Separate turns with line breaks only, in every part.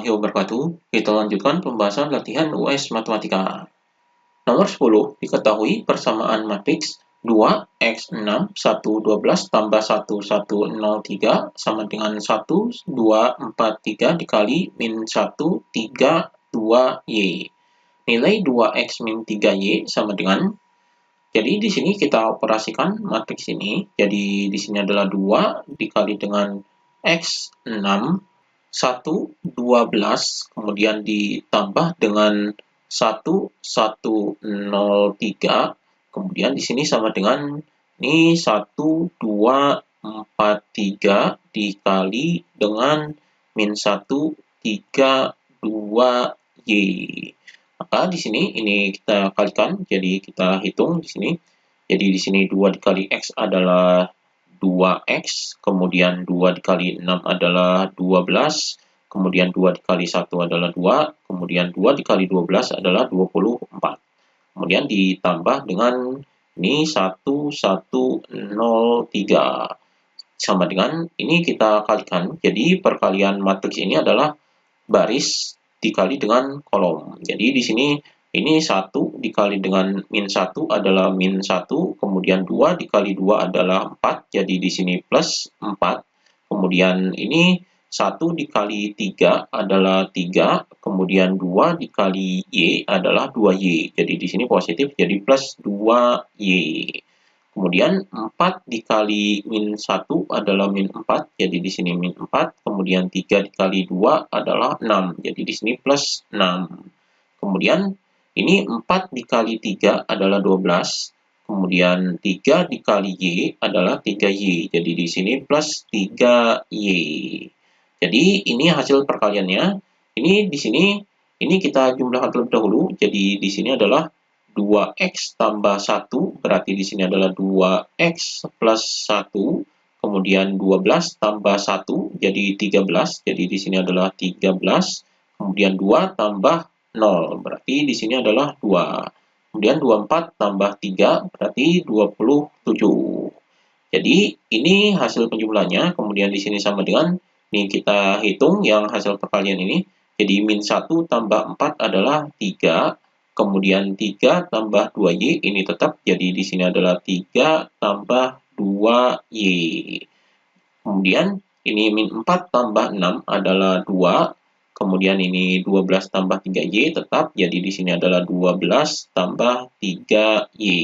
warahmatullahi wabarakatuh. Kita lanjutkan pembahasan latihan US Matematika. Nomor 10, diketahui persamaan matriks 2x6 1 12 tambah 1 1 0 3 sama dengan 1 2 4 3 dikali min 1 3 2y. Nilai 2x min 3y sama dengan, jadi di sini kita operasikan matriks ini. Jadi di sini adalah 2 dikali dengan x6 1, 12, kemudian ditambah dengan 1, 1, 0, 3, kemudian di sini sama dengan ini 1, 2, 4, 3 dikali dengan min 1, 3, 2, y. Maka di sini ini kita kalikan, jadi kita hitung di sini. Jadi di sini 2 dikali x adalah 2x, kemudian 2 dikali 6 adalah 12, kemudian 2 dikali 1 adalah 2, kemudian 2 dikali 12 adalah 24. Kemudian ditambah dengan ini 1, 1, 0, 3. Sama dengan ini kita kalikan, jadi perkalian matriks ini adalah baris dikali dengan kolom. Jadi di sini ini 1 dikali dengan min 1 adalah min 1, kemudian 2 dikali 2 adalah 4, jadi di sini plus 4. Kemudian ini 1 dikali 3 adalah 3, kemudian 2 dikali y adalah 2y. Jadi di sini positif, jadi plus 2y. Kemudian 4 dikali min 1 adalah min 4, jadi di sini min 4. Kemudian 3 dikali 2 adalah 6, jadi di sini plus 6. Kemudian ini 4 dikali 3 adalah 12. Kemudian 3 dikali y adalah 3y, jadi di sini plus 3y. Jadi ini hasil perkaliannya. Ini di sini, ini kita jumlahkan terlebih dahulu, jadi di sini adalah 2x tambah 1, berarti di sini adalah 2x plus 1, kemudian 12 tambah 1, jadi 13, jadi di sini adalah 13, kemudian 2 tambah 0, berarti di sini adalah 2, kemudian 24 tambah 3, berarti 27. Jadi ini hasil penjumlahannya, kemudian di sini sama dengan, ini kita hitung yang hasil perkalian ini, jadi min 1 tambah 4 adalah 3, kemudian 3 tambah 2y, ini tetap, jadi di sini adalah 3 tambah 2y. Kemudian ini min 4 tambah 6 adalah 2, kemudian ini 12 tambah 3y tetap, jadi di sini adalah 12 tambah 3y.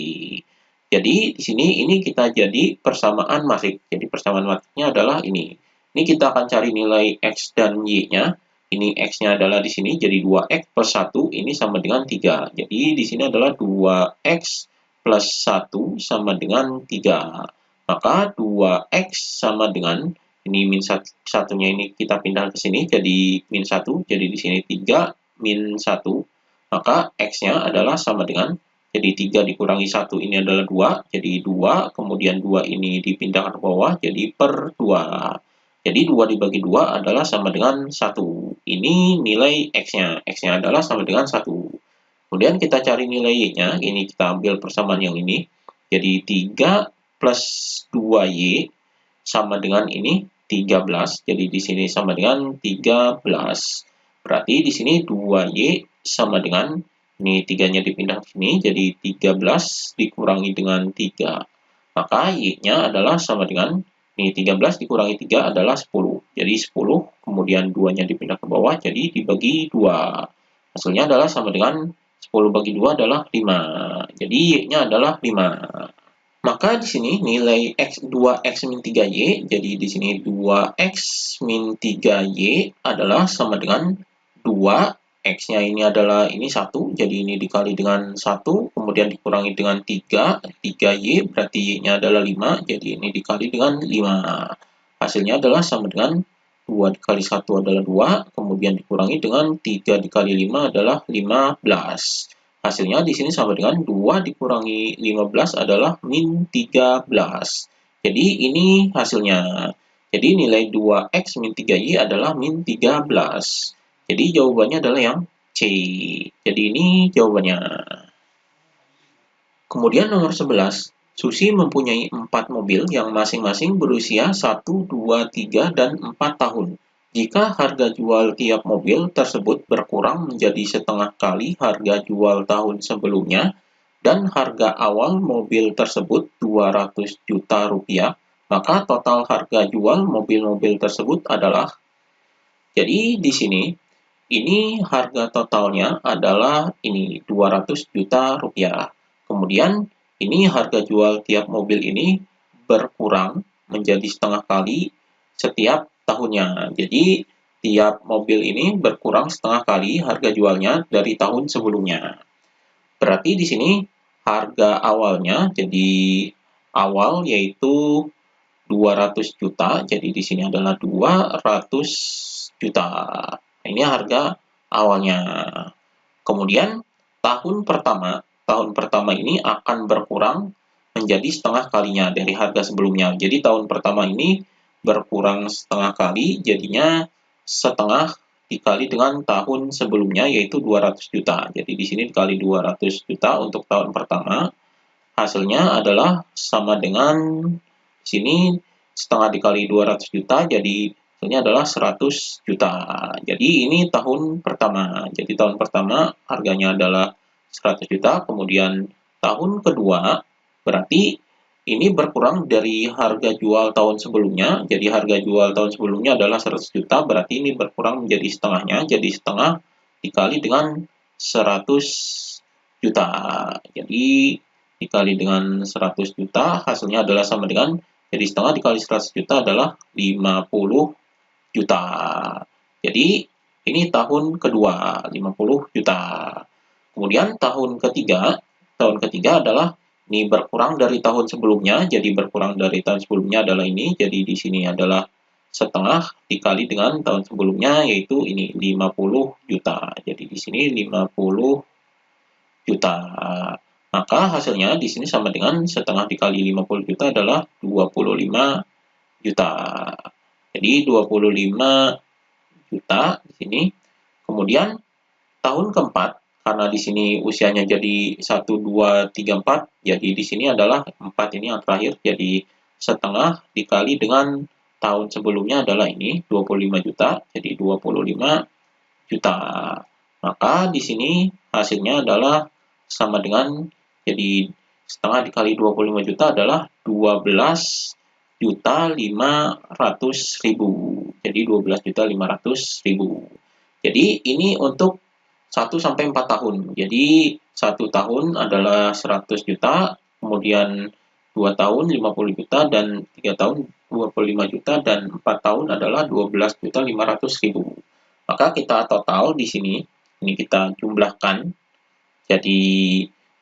Jadi di sini ini kita jadi persamaan matriks. Jadi persamaan matriksnya adalah ini. Ini kita akan cari nilai x dan y-nya. Ini x-nya adalah di sini, jadi 2x plus 1, ini sama dengan 3. Jadi di sini adalah 2x plus 1 sama dengan 3. Maka 2x sama dengan, ini min 1-nya ini kita pindah ke sini, jadi min 1, jadi di sini 3 min 1. Maka x-nya adalah sama dengan, jadi 3 dikurangi 1, ini adalah 2, jadi 2, kemudian 2 ini dipindahkan ke bawah, jadi per 2. Jadi 2 dibagi 2 adalah sama dengan 1. Ini nilai x-nya. X-nya adalah sama dengan 1. Kemudian kita cari nilai y-nya. Ini kita ambil persamaan yang ini. Jadi 3 plus 2y sama dengan ini 13. Jadi di sini sama dengan 13. Berarti di sini 2y sama dengan, ini 3-nya dipindah ke sini, jadi 13 dikurangi dengan 3. Maka y-nya adalah sama dengan, ini 13 dikurangi 3 adalah 10. Jadi 10, kemudian 2-nya dipindah ke bawah, jadi dibagi 2. Hasilnya adalah sama dengan 10 bagi 2 adalah 5. Jadi y-nya adalah 5. Maka di sini nilai x 2x min 3y, jadi di sini 2x min 3y adalah sama dengan 2. X-nya ini adalah ini 1, jadi ini dikali dengan 1, kemudian dikurangi dengan 3, 3y, berarti y-nya adalah 5, jadi ini dikali dengan 5. Hasilnya adalah sama dengan 2 dikali 1 adalah 2, kemudian dikurangi dengan 3 dikali 5 adalah 15. Hasilnya di sini sama dengan 2 dikurangi 15 adalah min 13. Jadi ini hasilnya. Jadi nilai 2x min 3y adalah min 13. Jadi jawabannya adalah yang C. Jadi ini jawabannya. Kemudian nomor 11. Susi mempunyai 4 mobil yang masing-masing berusia 1, 2, 3, dan 4 tahun. Jika harga jual tiap mobil tersebut berkurang menjadi setengah kali harga jual tahun sebelumnya dan harga awal mobil tersebut 200 juta rupiah, maka total harga jual mobil-mobil tersebut adalah. Jadi di sini ini harga totalnya adalah ini 200 juta rupiah. Kemudian ini harga jual tiap mobil ini berkurang menjadi setengah kali setiap tahunnya. Jadi tiap mobil ini berkurang setengah kali harga jualnya dari tahun sebelumnya. Berarti di sini harga awalnya jadi awal yaitu 200 juta. Jadi di sini adalah 200 juta. Ini harga awalnya. Kemudian tahun pertama ini akan berkurang menjadi setengah kalinya dari harga sebelumnya. Jadi tahun pertama ini berkurang setengah kali, jadinya setengah dikali dengan tahun sebelumnya yaitu 200 juta. Jadi di sini dikali 200 juta untuk tahun pertama, hasilnya adalah sama dengan sini setengah dikali 200 juta, jadi hasilnya adalah 100 juta. Jadi ini tahun pertama. Jadi tahun pertama harganya adalah 100 juta, kemudian tahun kedua berarti ini berkurang dari harga jual tahun sebelumnya. Jadi harga jual tahun sebelumnya adalah 100 juta, berarti ini berkurang menjadi setengahnya. Jadi setengah dikali dengan 100 juta. Jadi dikali dengan 100 juta, hasilnya adalah sama dengan, jadi setengah dikali 100 juta adalah 50 juta. Jadi ini tahun kedua, 50 juta. Kemudian tahun ketiga adalah ini berkurang dari tahun sebelumnya, jadi berkurang dari tahun sebelumnya adalah ini, jadi di sini adalah setengah dikali dengan tahun sebelumnya, yaitu ini 50 juta. Jadi di sini 50 juta. Maka hasilnya di sini sama dengan setengah dikali 50 juta adalah 25 juta. Jadi 25 juta di sini. Kemudian tahun keempat, karena di sini usianya jadi 1, 2, 3, 4, jadi di sini adalah 4 ini yang terakhir, jadi setengah dikali dengan tahun sebelumnya adalah ini 25 juta, jadi 25 juta. Maka di sini hasilnya adalah sama dengan, jadi setengah dikali 25 juta adalah 12 juta 500 ribu. Jadi 12 juta 500 ribu. Jadi ini untuk 1 sampai 4 tahun. Jadi 1 tahun adalah 100 juta, kemudian 2 tahun 50 juta, dan 3 tahun 25 juta, dan 4 tahun adalah 12 juta 500 ribu. Maka kita total di sini, ini kita jumlahkan. Jadi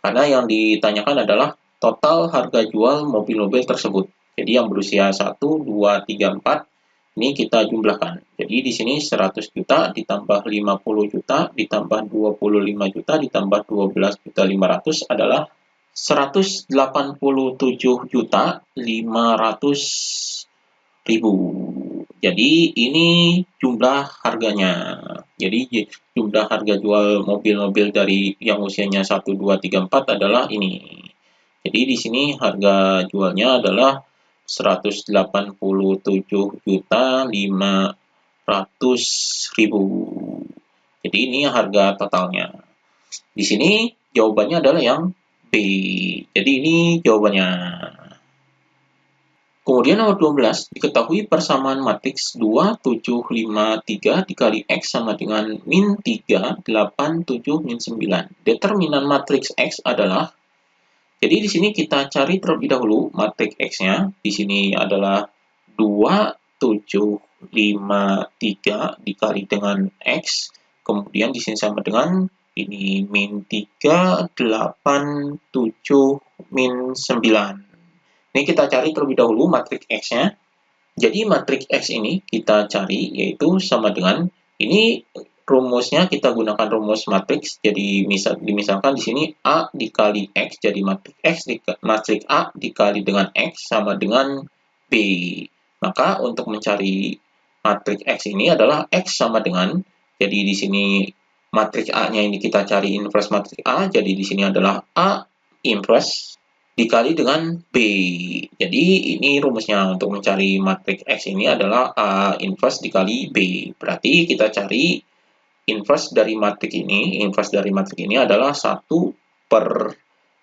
karena yang ditanyakan adalah total harga jual mobil-mobil tersebut. Jadi yang berusia 1, 2, 3, 4 ini kita jumlahkan. Jadi di sini 100 juta ditambah 50 juta ditambah 25 juta ditambah 12 juta 500 adalah 187 juta 500 ribu. Jadi ini jumlah harganya. Jadi jumlah harga jual mobil-mobil dari yang usianya 1, 2, 3, 4 adalah ini. Jadi di sini harga jualnya adalah 187 juta 500 ribu. Jadi ini harga totalnya. Di sini jawabannya adalah yang B. Jadi ini jawabannya. Kemudian nomor 12, diketahui persamaan matriks 2, 7, 5, 3 dikali X sama dengan min 3, 8, 7, min 9. Determinan matriks X adalah, jadi di sini kita cari terlebih dahulu matriks X-nya. Di sini adalah 2, 7, 5, 3 dikali dengan X. Kemudian di sini sama dengan ini min 3, 8, 7, min 9. Ini kita cari terlebih dahulu matriks X-nya. Jadi matriks X ini kita cari yaitu sama dengan, ini rumusnya kita gunakan rumus matriks. Jadi misalkan di sini A dikali X, jadi matriks A dikali dengan X sama dengan B. Maka untuk mencari matriks X ini adalah X sama dengan, jadi di sini matriks A-nya ini kita cari inverse matriks A, jadi di sini adalah A inverse dikali dengan B. Jadi ini rumusnya untuk mencari matriks X ini adalah A inverse dikali B. Berarti kita cari inverse dari matriks ini. Inverse dari matriks ini adalah 1 per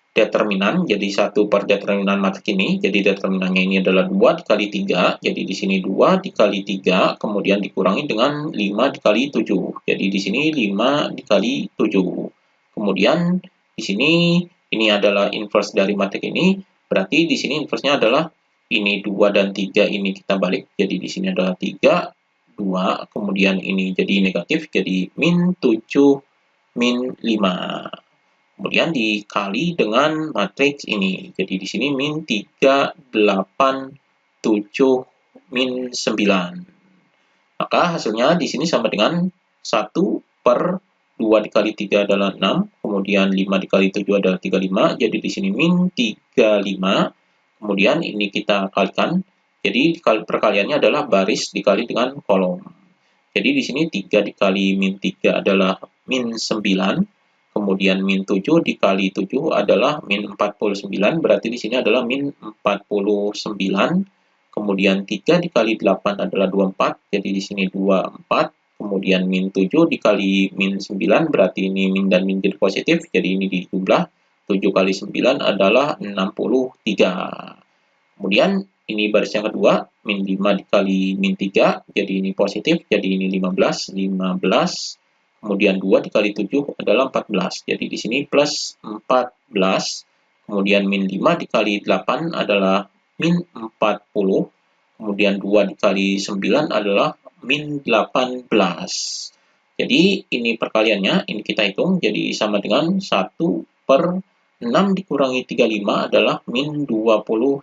determinan. Jadi 1 per determinan matriks ini. Jadi determinannya ini adalah 2 dikali 3. Jadi di sini 2 dikali 3, kemudian dikurangi dengan 5 dikali 7. Jadi di sini 5 dikali 7. Kemudian di sini ini adalah inverse dari matriks ini. Berarti di sini inverse-nya adalah ini 2 dan 3 ini kita balik. Jadi di sini adalah 3, 2, kemudian ini jadi negatif, jadi min 7, min 5. Kemudian dikali dengan matriks ini. Jadi di sini min 3, 8, 7, min 9. Maka hasilnya di sini sama dengan 1 per 2 dikali 3 adalah 6, kemudian 5 dikali 7 adalah 35, jadi di sini min 35, kemudian ini kita kalikan, jadi perkaliannya adalah baris dikali dengan kolom. Jadi di sini 3 dikali min 3 adalah min 9, kemudian min 7 dikali 7 adalah min 49, berarti di sini adalah min 49, kemudian 3 dikali 8 adalah 24, jadi di sini 24, kemudian min 7 dikali min 9, berarti ini min dan min jadi positif, jadi ini dijumlah, 7 kali 9 adalah 63. Kemudian ini baris yang kedua, min 5 dikali min 3, jadi ini positif, jadi ini 15, kemudian 2 dikali 7 adalah 14, jadi di sini plus 14, kemudian min 5 dikali 8 adalah min 40, kemudian 2 dikali 9 adalah min 18. Jadi ini perkaliannya, ini kita hitung, jadi sama dengan 1 per 6 dikurangi 35 adalah min 29.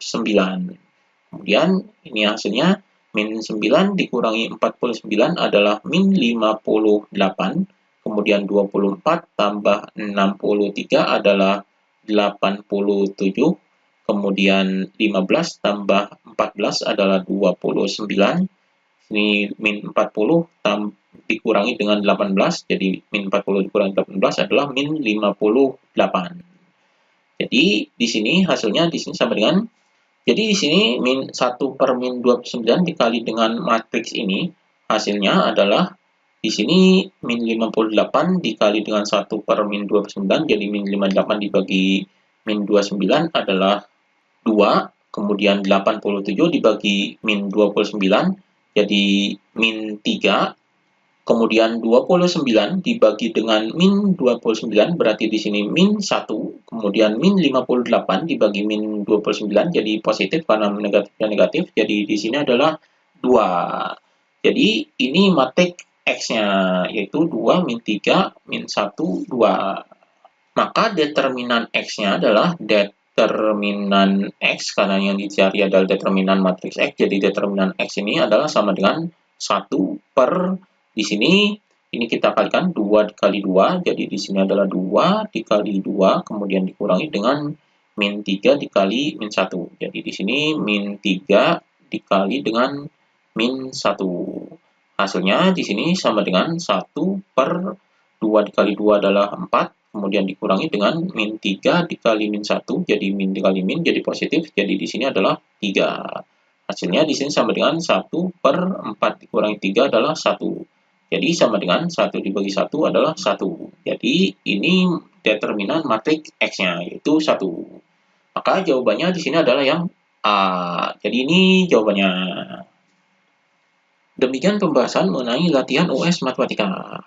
Kemudian ini hasilnya, min 9 dikurangi 49 adalah min 58. Kemudian 24 tambah 63 adalah 87. Kemudian 15 tambah 14 adalah 29. Ini min 40 dikurangi dengan 18, jadi min 40 dikurangi 18 adalah min 58. Jadi di sini hasilnya di sini sama dengan, jadi di sini min 1 per min 29 dikali dengan matriks ini, hasilnya adalah di sini min 58 dikali dengan 1 per min 29, jadi min 58 dibagi min 29 adalah 2, kemudian 87 dibagi min 29, jadi min 3, kemudian 29 dibagi dengan min 29, berarti di sini min 1, kemudian min 58 dibagi min 29, jadi positif karena negatif dan negatif, jadi di sini adalah 2. Jadi ini matriks X-nya, yaitu 2, min 3, min 1, 2. Maka determinan X-nya adalah determinan X, karena yang dicari adalah determinan matriks X, jadi determinan X ini adalah sama dengan 1 per, di sini ini kita kalikan 2 dikali 2, jadi di sini adalah 2 dikali 2, kemudian dikurangi dengan min 3 dikali min 1. Jadi di sini min 3 dikali dengan min 1. Hasilnya di sini sama dengan 1 per 2 dikali 2 adalah 4, kemudian dikurangi dengan min 3 dikali min 1, jadi min dikali min jadi positif, jadi di sini adalah 3. Hasilnya di sini sama dengan 1 per 4 dikurangi 3 adalah 1. Jadi sama dengan 1 dibagi 1 adalah 1. Jadi ini determinan matriks X-nya, yaitu 1. Maka jawabannya di sini adalah yang A. Jadi ini jawabannya. Demikian pembahasan mengenai latihan US Matematika.